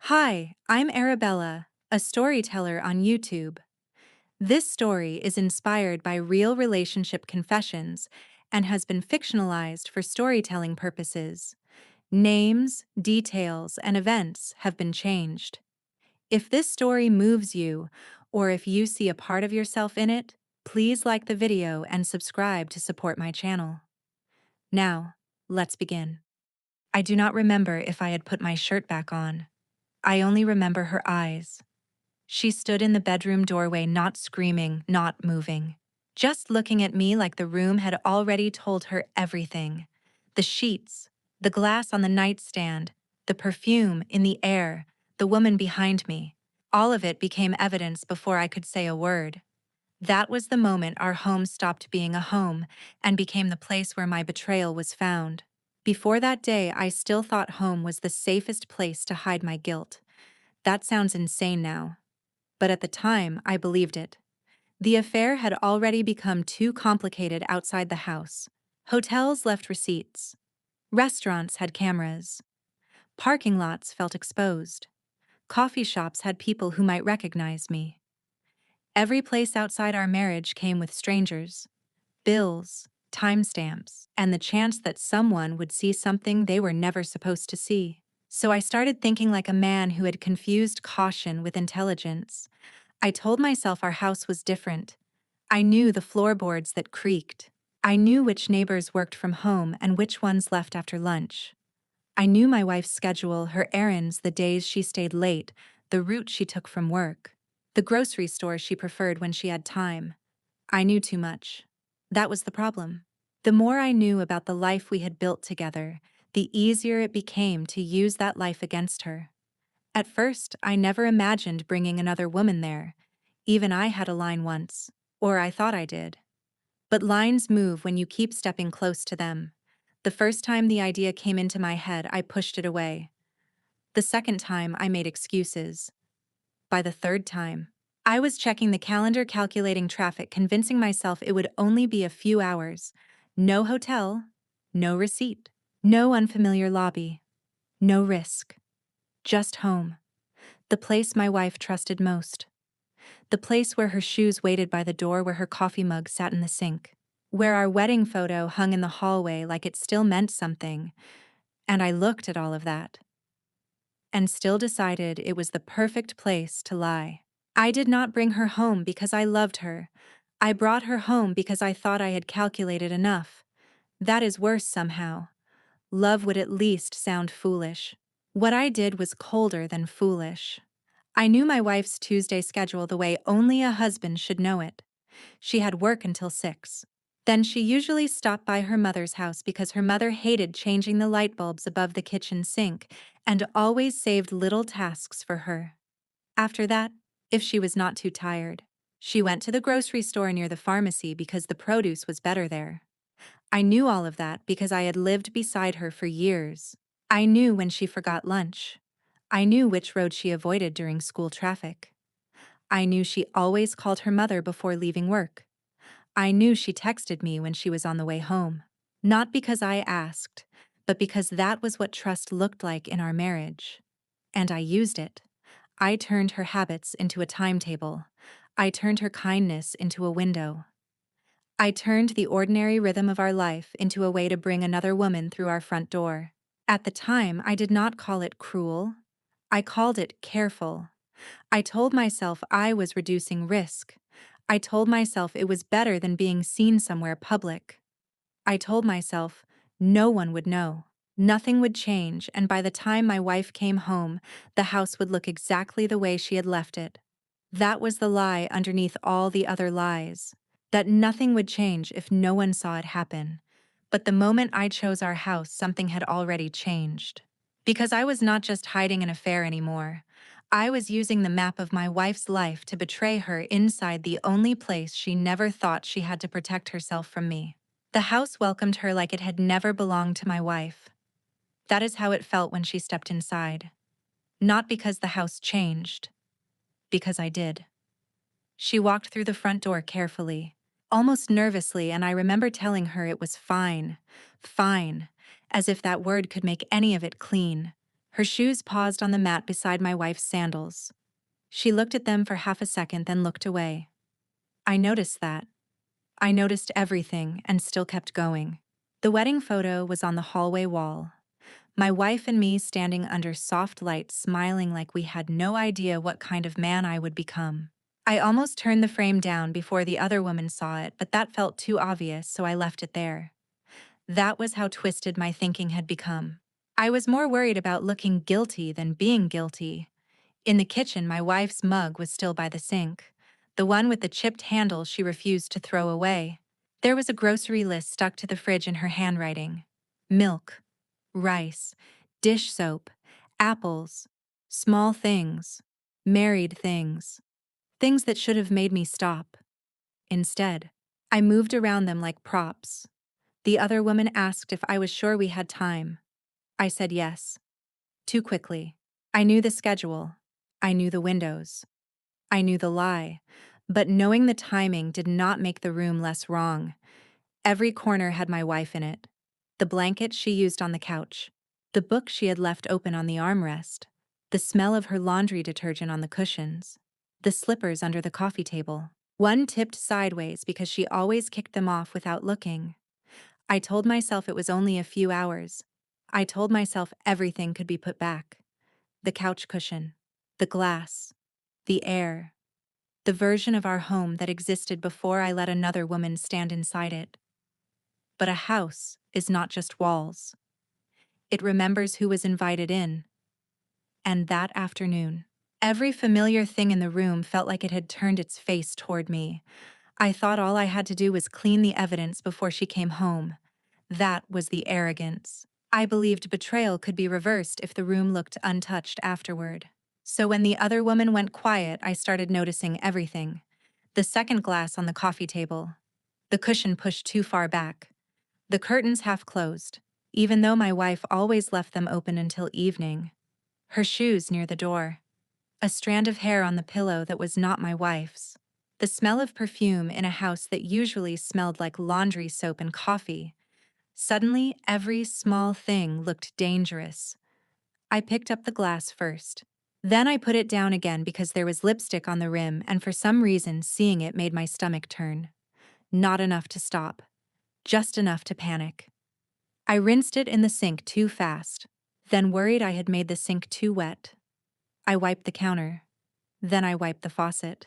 Hi, I'm Arabella, a storyteller on YouTube. This story is inspired by real relationship confessions and has been fictionalized for storytelling purposes. Names, details, and events have been changed. If this story moves you, or if you see a part of yourself in it, please like the video and subscribe to support my channel. Now, let's begin. I do not remember if I had put my shirt back on. I only remember her eyes. She stood in the bedroom doorway, not screaming, not moving, just looking at me like the room had already told her everything. The sheets, the glass on the nightstand, the perfume in the air, the woman behind me. All of it became evidence before I could say a word. That was the moment our home stopped being a home and became the place where my betrayal was found. Before that day, I still thought home was the safest place to hide my guilt. That sounds insane now, but at the time, I believed it. The affair had already become too complicated outside the house. Hotels left receipts. Restaurants had cameras. Parking lots felt exposed. Coffee shops had people who might recognize me. Every place outside our marriage came with strangers, bills, timestamps, and the chance that someone would see something they were never supposed to see. So I started thinking like a man who had confused caution with intelligence. I told myself our house was different. I knew the floorboards that creaked. I knew which neighbors worked from home and which ones left after lunch. I knew my wife's schedule, her errands, the days she stayed late, the route she took from work, the grocery store she preferred when she had time. I knew too much. That was the problem. The more I knew about the life we had built together, the easier it became to use that life against her. At first, I never imagined bringing another woman there. Even I had a line once, or I thought I did. But lines move when you keep stepping close to them. The first time the idea came into my head, I pushed it away. The second time, I made excuses. By the third time, I was checking the calendar, calculating traffic, convincing myself it would only be a few hours. No hotel, no receipt, no unfamiliar lobby, no risk. Just home. The place my wife trusted most. The place where her shoes waited by the door, where her coffee mug sat in the sink, where our wedding photo hung in the hallway like it still meant something. And I looked at all of that and still decided it was the perfect place to lie. I did not bring her home because I loved her. I brought her home because I thought I had calculated enough. That is worse somehow. Love would at least sound foolish. What I did was colder than foolish. I knew my wife's Tuesday schedule the way only a husband should know it. She had work until 6. Then she usually stopped by her mother's house because her mother hated changing the light bulbs above the kitchen sink and always saved little tasks for her. After that, if she was not too tired, she went to the grocery store near the pharmacy because the produce was better there. I knew all of that because I had lived beside her for years. I knew when she forgot lunch. I knew which road she avoided during school traffic. I knew she always called her mother before leaving work. I knew she texted me when she was on the way home. Not because I asked, but because that was what trust looked like in our marriage. And I used it. I turned her habits into a timetable. I turned her kindness into a window. I turned the ordinary rhythm of our life into a way to bring another woman through our front door. At the time, I did not call it cruel. I called it careful. I told myself I was reducing risk. I told myself it was better than being seen somewhere public. I told myself no one would know. Nothing would change, and by the time my wife came home, the house would look exactly the way she had left it. That was the lie underneath all the other lies. That nothing would change if no one saw it happen. But the moment I chose our house, something had already changed. Because I was not just hiding an affair anymore. I was using the map of my wife's life to betray her inside the only place she never thought she had to protect herself from me. The house welcomed her like it had never belonged to my wife. That is how it felt when she stepped inside. Not because the house changed, because I did. She walked through the front door carefully, almost nervously, and I remember telling her it was fine, fine, as if that word could make any of it clean. Her shoes paused on the mat beside my wife's sandals. She looked at them for half a second, then looked away. I noticed that. I noticed everything and still kept going. The wedding photo was on the hallway wall. My wife and me standing under soft light, smiling like we had no idea what kind of man I would become. I almost turned the frame down before the other woman saw it, but that felt too obvious, so I left it there. That was how twisted my thinking had become. I was more worried about looking guilty than being guilty. In the kitchen, my wife's mug was still by the sink, the one with the chipped handle she refused to throw away. There was a grocery list stuck to the fridge in her handwriting. Milk, rice, dish soap, apples, small things, married things, things that should have made me stop. Instead, I moved around them like props. The other woman asked if I was sure we had time. I said yes. Too quickly. I knew the schedule. I knew the windows. I knew the lie. But knowing the timing did not make the room less wrong. Every corner had my wife in it. The blanket she used on the couch. The book she had left open on the armrest. The smell of her laundry detergent on the cushions. The slippers under the coffee table. One tipped sideways because she always kicked them off without looking. I told myself it was only a few hours. I told myself everything could be put back. The couch cushion, the glass, the air, the version of our home that existed before I let another woman stand inside it. But a house is not just walls. It remembers who was invited in. And that afternoon, every familiar thing in the room felt like it had turned its face toward me. I thought all I had to do was clean the evidence before she came home. That was the arrogance. I believed betrayal could be reversed if the room looked untouched afterward. So when the other woman went quiet, I started noticing everything. The second glass on the coffee table. The cushion pushed too far back. The curtains half closed, even though my wife always left them open until evening. Her shoes near the door. A strand of hair on the pillow that was not my wife's. The smell of perfume in a house that usually smelled like laundry soap and coffee. Suddenly, every small thing looked dangerous. I picked up the glass first. Then I put it down again because there was lipstick on the rim, and for some reason, seeing it made my stomach turn. Not enough to stop. Just enough to panic. I rinsed it in the sink too fast, then worried I had made the sink too wet. I wiped the counter. Then I wiped the faucet.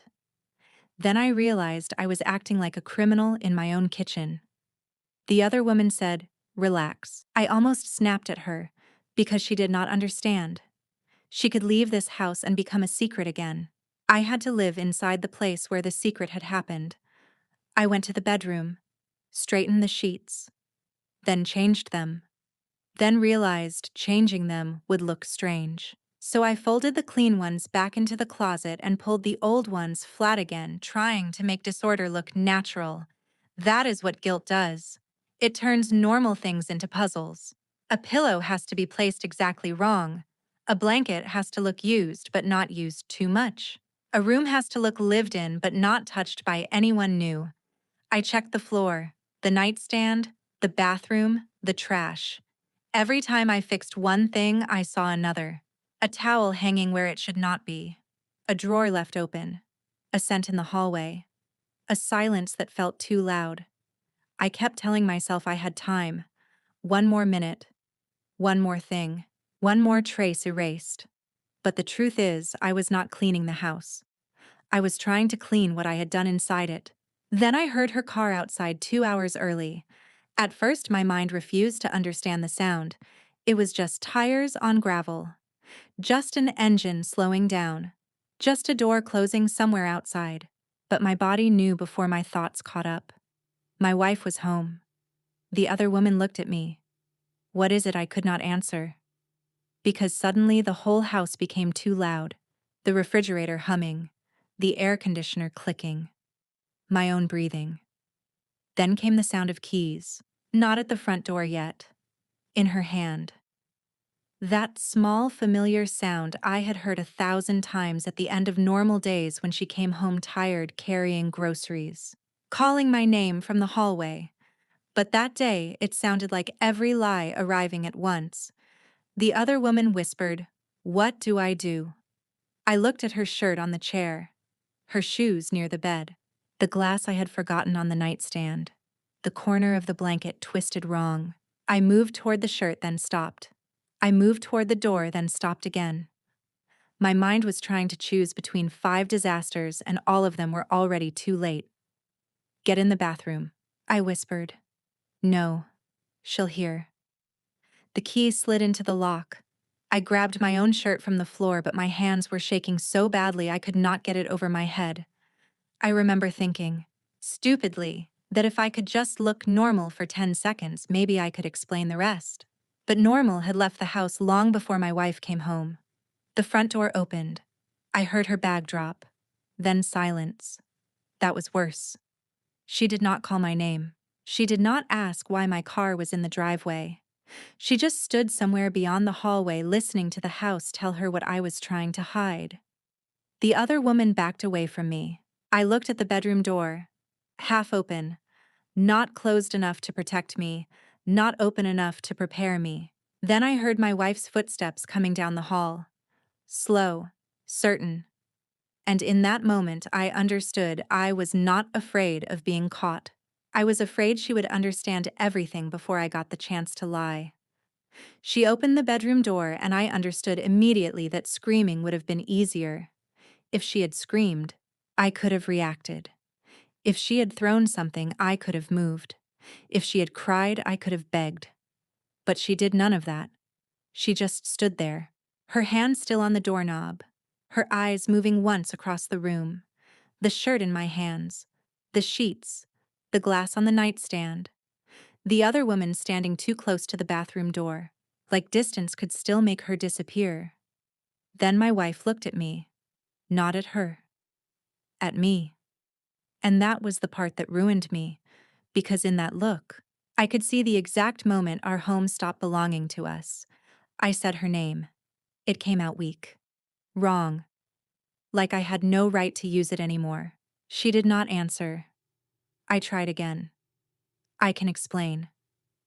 Then I realized I was acting like a criminal in my own kitchen. The other woman said, "Relax." I almost snapped at her because she did not understand. She could leave this house and become a secret again. I had to live inside the place where the secret had happened. I went to the bedroom, straightened the sheets, then changed them, then realized changing them would look strange. So I folded the clean ones back into the closet and pulled the old ones flat again, trying to make disorder look natural. That is what guilt does. It turns normal things into puzzles. A pillow has to be placed exactly wrong. A blanket has to look used but not used too much. A room has to look lived in but not touched by anyone new. I checked the floor, the nightstand, the bathroom, the trash. Every time I fixed one thing, I saw another. A towel hanging where it should not be. A drawer left open. A scent in the hallway. A silence that felt too loud. I kept telling myself I had time. One more minute. One more thing. One more trace erased. But the truth is, I was not cleaning the house. I was trying to clean what I had done inside it. Then I heard her car outside 2 hours early. At first, my mind refused to understand the sound. It was just tires on gravel. Just an engine slowing down. Just a door closing somewhere outside. But my body knew before my thoughts caught up. My wife was home. The other woman looked at me. What is it? I could not answer. Because suddenly the whole house became too loud. The refrigerator humming. The air conditioner clicking. My own breathing. Then came the sound of keys. Not at the front door yet. In her hand. That small, familiar sound I had heard 1,000 times at the end of normal days when she came home tired carrying groceries. Calling my name from the hallway. But that day, it sounded like every lie arriving at once. The other woman whispered, "What do I do?" I looked at her shirt on the chair, her shoes near the bed, the glass I had forgotten on the nightstand, the corner of the blanket twisted wrong. I moved toward the shirt, then stopped. I moved toward the door, then stopped again. My mind was trying to choose between 5 disasters, and all of them were already too late. "Get in the bathroom," I whispered. "No, she'll hear." The key slid into the lock. I grabbed my own shirt from the floor, but my hands were shaking so badly I could not get it over my head. I remember thinking, stupidly, that if I could just look normal for 10 seconds, maybe I could explain the rest. But Normal had left the house long before my wife came home. The front door opened. I heard her bag drop. Then silence. That was worse. She did not call my name. She did not ask why my car was in the driveway. She just stood somewhere beyond the hallway listening to the house tell her what I was trying to hide. The other woman backed away from me. I looked at the bedroom door. Half open. Not closed enough to protect me. Not open enough to prepare me. Then I heard my wife's footsteps coming down the hall. Slow. Certain. And in that moment I understood I was not afraid of being caught. I was afraid she would understand everything before I got the chance to lie. She opened the bedroom door, and I understood immediately that screaming would have been easier. If she had screamed, I could have reacted. If she had thrown something, I could have moved. If she had cried, I could have begged. But she did none of that. She just stood there, her hand still on the doorknob, her eyes moving once across the room, the shirt in my hands, the sheets, the glass on the nightstand, the other woman standing too close to the bathroom door, like distance could still make her disappear. Then my wife looked at me, not at her, at me. And that was the part that ruined me, because in that look, I could see the exact moment our home stopped belonging to us. I said her name. It came out weak. Wrong. Like I had no right to use it anymore. She did not answer. I tried again. "I can explain."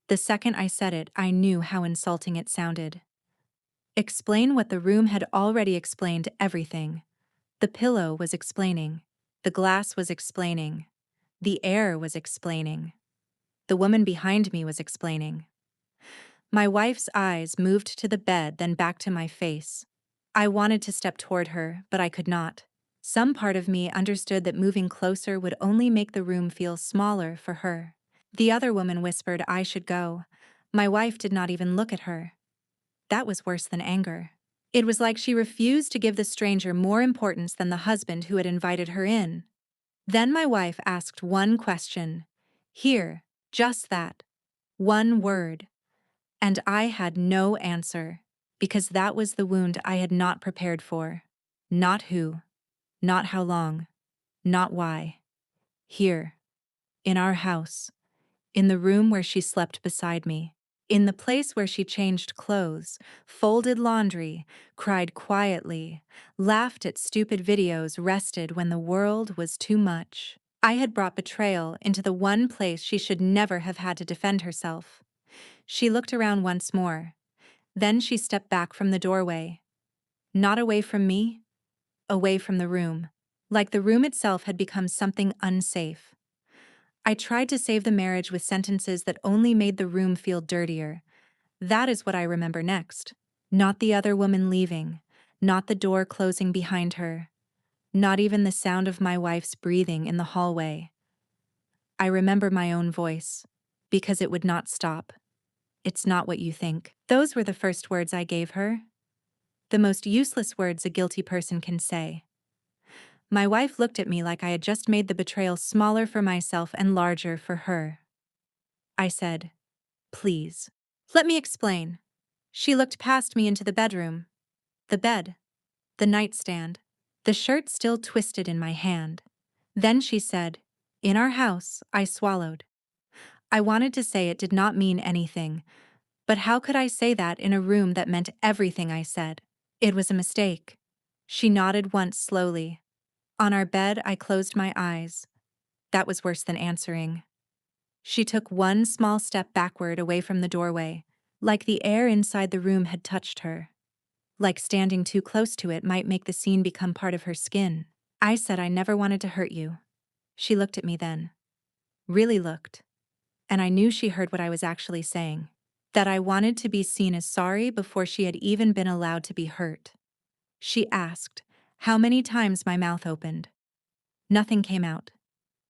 The second I said it, I knew how insulting it sounded. Explain what the room had already explained everything. The pillow was explaining. The glass was explaining. The air was explaining. The woman behind me was explaining. My wife's eyes moved to the bed, then back to my face. I wanted to step toward her, but I could not. Some part of me understood that moving closer would only make the room feel smaller for her. The other woman whispered I should go. My wife did not even look at her. That was worse than anger. It was like she refused to give the stranger more importance than the husband who had invited her in. Then my wife asked one question. Here, just that. One word. And I had no answer, because that was the wound I had not prepared for. Not who, not how long, not why. Here, in our house, in the room where she slept beside me, in the place where she changed clothes, folded laundry, cried quietly, laughed at stupid videos, rested when the world was too much. I had brought betrayal into the one place she should never have had to defend herself. She looked around once more. Then she stepped back from the doorway. Not away from me, away from the room, like the room itself had become something unsafe. I tried to save the marriage with sentences that only made the room feel dirtier. That is what I remember next. Not the other woman leaving, not the door closing behind her, not even the sound of my wife's breathing in the hallway. I remember my own voice, because it would not stop. "It's not what you think." Those were the first words I gave her. The most useless words a guilty person can say. My wife looked at me like I had just made the betrayal smaller for myself and larger for her. I said, "Please, let me explain." She looked past me into the bedroom. The bed. The nightstand. The shirt still twisted in my hand. Then she said, "In our house," I swallowed. I wanted to say it did not mean anything, but how could I say that in a room that meant everything I said? It was a mistake. She nodded once slowly. On our bed, I closed my eyes. That was worse than answering. She took one small step backward away from the doorway, like the air inside the room had touched her, like standing too close to it might make the scene become part of her skin. I said I never wanted to hurt you. She looked at me then. Really looked. And I knew she heard what I was actually saying. That I wanted to be seen as sorry before she had even been allowed to be hurt. She asked how many times my mouth opened. Nothing came out.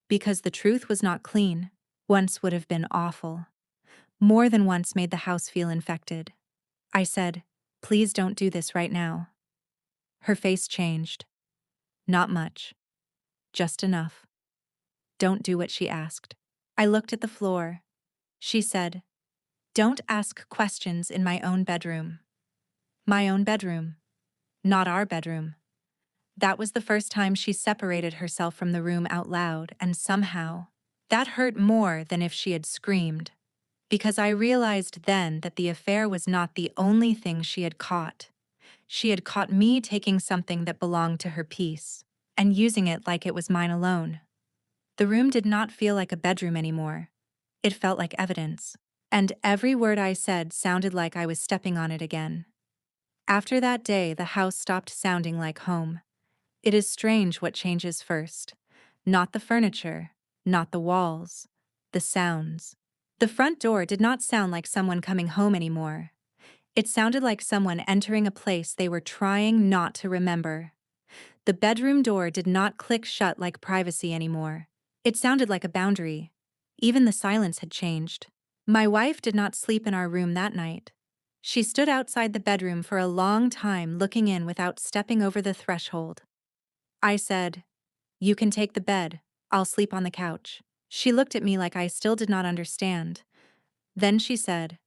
Because the truth was not clean. Once would have been awful. More than once made the house feel infected. I said, please don't do this right now. Her face changed. Not much. Just enough. Don't do what she asked. I looked at the floor. She said, don't ask questions in my own bedroom. My own bedroom. Not our bedroom. That was the first time she separated herself from the room out loud, and somehow, that hurt more than if she had screamed. Because I realized then that the affair was not the only thing she had caught. She had caught me taking something that belonged to her peace, and using it like it was mine alone. The room did not feel like a bedroom anymore. It felt like evidence. And every word I said sounded like I was stepping on it again. After that day, the house stopped sounding like home. It is strange what changes first. Not the furniture, not the walls, the sounds. The front door did not sound like someone coming home anymore. It sounded like someone entering a place they were trying not to remember. The bedroom door did not click shut like privacy anymore. It sounded like a boundary. Even the silence had changed. My wife did not sleep in our room that night. She stood outside the bedroom for a long time, looking in without stepping over the threshold. I said, you can take the bed. I'll sleep on the couch. She looked at me like I still did not understand. Then she said,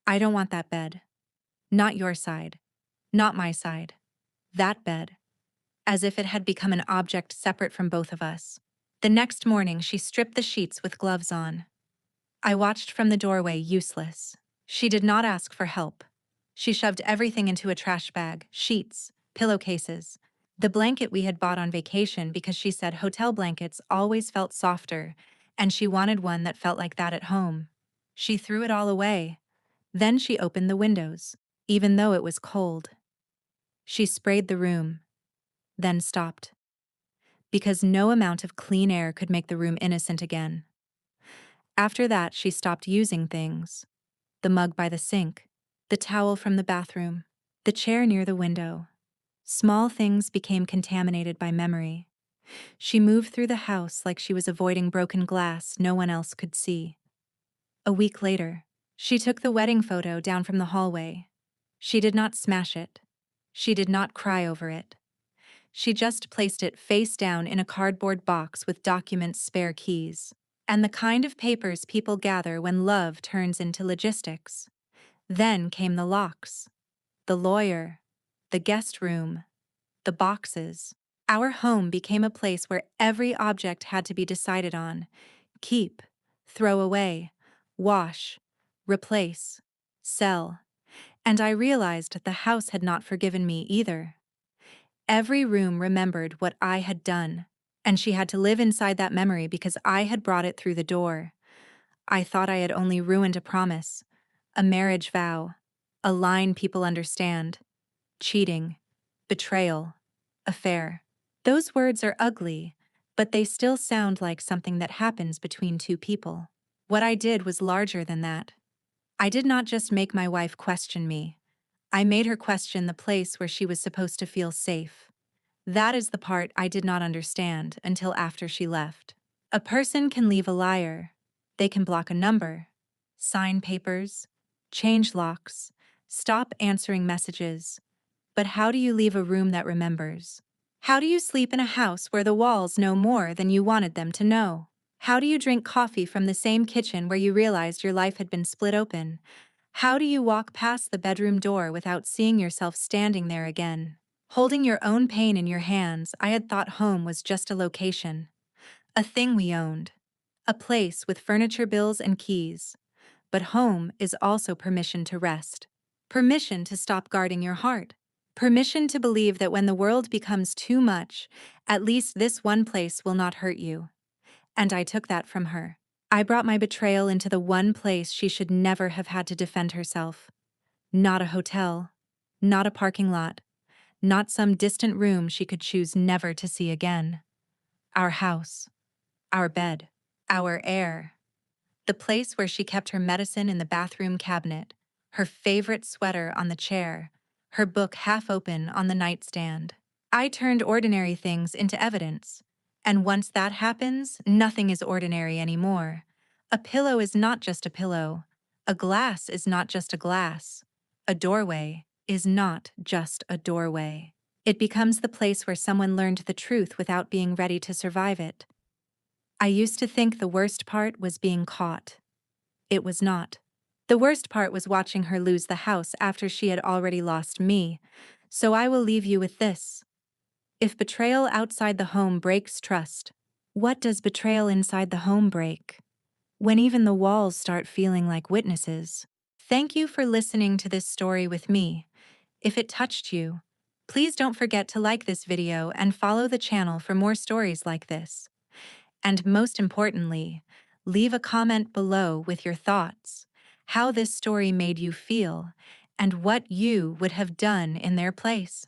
I don't want that bed. Not your side. Not my side. That bed. As if it had become an object separate from both of us. The next morning, she stripped the sheets with gloves on. I watched from the doorway, useless. She did not ask for help. She shoved everything into a trash bag, sheets, pillowcases, the blanket we had bought on vacation because she said hotel blankets always felt softer, and she wanted one that felt like that at home. She threw it all away. Then she opened the windows, even though it was cold. She sprayed the room, then stopped. Because no amount of clean air could make the room innocent again. After that, she stopped using things. The mug by the sink, the towel from the bathroom, the chair near the window. Small things became contaminated by memory. She moved through the house like she was avoiding broken glass no one else could see. A week later, she took the wedding photo down from the hallway. She did not smash it. She did not cry over it. She just placed it face down in a cardboard box with documents, spare keys, and the kind of papers people gather when love turns into logistics. Then came the locks, the lawyer, the guest room, the boxes. Our home became a place where every object had to be decided on. Keep, throw away, wash, replace, sell. And I realized the house had not forgiven me either. Every room remembered what I had done, and she had to live inside that memory because I had brought it through the door. I thought I had only ruined a promise, a marriage vow, a line people understand, cheating, betrayal, affair. Those words are ugly, but they still sound like something that happens between two people. What I did was larger than that. I did not just make my wife question me. I made her question the place where she was supposed to feel safe. That is the part I did not understand until after she left. A person can leave a liar. They can block a number, sign papers, change locks, stop answering messages. But how do you leave a room that remembers? How do you sleep in a house where the walls know more than you wanted them to know? How do you drink coffee from the same kitchen where you realized your life had been split open? How do you walk past the bedroom door without seeing yourself standing there again? Holding your own pain in your hands, I had thought home was just a location. A thing we owned. A place with furniture bills and keys. But home is also permission to rest. Permission to stop guarding your heart. Permission to believe that when the world becomes too much, at least this one place will not hurt you. And I took that from her. I brought my betrayal into the one place she should never have had to defend herself. Not a hotel, not a parking lot, not some distant room she could choose never to see again. Our house, our bed, our air. The place where she kept her medicine in the bathroom cabinet, her favorite sweater on the chair, her book half open on the nightstand. I turned ordinary things into evidence. And once that happens, nothing is ordinary anymore. A pillow is not just a pillow. A glass is not just a glass. A doorway is not just a doorway. It becomes the place where someone learned the truth without being ready to survive it. I used to think the worst part was being caught. It was not. The worst part was watching her lose the house after she had already lost me. So I will leave you with this. If betrayal outside the home breaks trust, what does betrayal inside the home break? When even the walls start feeling like witnesses. Thank you for listening to this story with me. If it touched you, please don't forget to like this video and follow the channel for more stories like this. And most importantly, leave a comment below with your thoughts, how this story made you feel, and what you would have done in their place.